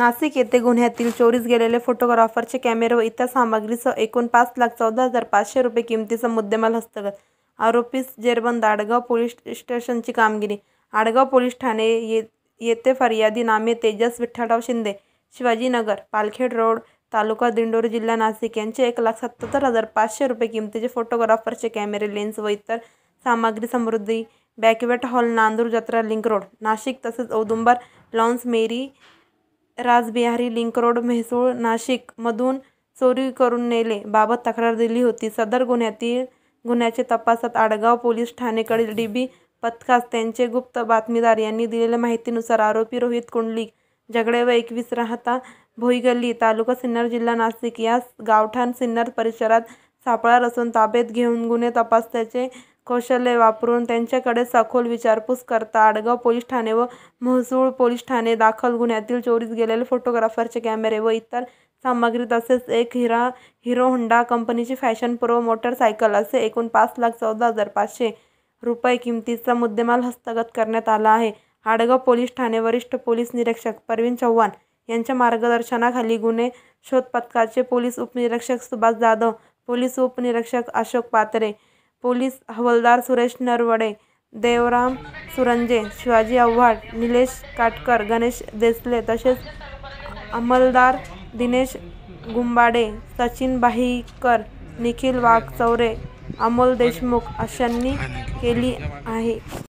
नाशिक येथे गुन्ह्यातील चोरीस गेलेले फोटोग्राफरचे कॅमेरे व इतर सामग्रीसह एकूण 5,14,500 रुपये किमतीचा मुद्देमाल हस्तगत. आरोपीस जेरबंद. आडगाव पोलीस स्टेशनची कामगिरी. आडगाव पोलीस ठाणे येथे फिर्यादी नामे तेजस विठ्ठलराव शिंदे, शिवाजीनगर, पालखेड रोड, तालुका दिंडोरी, जिल्हा नाशिक यांचे 1,77,500 रुपये किमतीचे फोटोग्राफरचे कॅमेरे, लेन्स व इतर सामग्री समृद्धी बँक्वेट हॉल, नांदूर जत्रा लिंक रोड, नाशिक तसेच औदुंबर लॉन्स, मेरी रासबिहारी लिंक रोड, म्हैसूळ, नाशिक मधून चोरी करून नेले बाबत तक्रार दिली होती. सदर गुन्ह्याचे तपासात आडगाव पोलीस ठाणेकडील DB पथकास त्यांचे गुप्त बातमीदार यांनी दिलेल्या माहितीनुसार आरोपी रोहित कुंडलिक जगडे व 21 राहता भोईगल्ली, तालुका सिन्नर, जिल्हा नाशिक यास गावठाण सिन्नर परिसरात सापळा रचून ताब्यात घेऊन गुन्हे तपासाचे कौशल्य वापरून त्यांच्याकडे सखोल विचारपूस करता आडगाव पोलीस ठाणे व म्हैसूळ पोलीस ठाणे दाखल गुन्ह्यातील चोरीस गेलेले फोटोग्राफरचे कॅमेरे व इतर सामग्री तसेच एक हिरो होंडा कंपनीची फॅशन प्रो मोटरसायकल असे एकूण 5,14,500 रुपये किमतीचा मुद्देमाल हस्तगत करण्यात आला आहे. आडगाव पोलीस ठाणे वरिष्ठ पोलीस निरीक्षक परवीन चव्हाण यांच्या मार्गदर्शनाखाली गुन्हे शोध पथकाचे पोलीस उपनिरीक्षक सुभाष जाधव, पोलीस उपनिरीक्षक अशोक पात्रे, पोलीस हवालदार सुरेश नरवडे, देवराम सुरंजे, शिवाजी आव्हाड, निलेश काटकर, गणेश देसले तसेच अंमलदार दिनेश गुंबाडे, सचिन बाहिकर, निखिल वाघचौरे, अमोल देशमुख अशांनी केली आहे.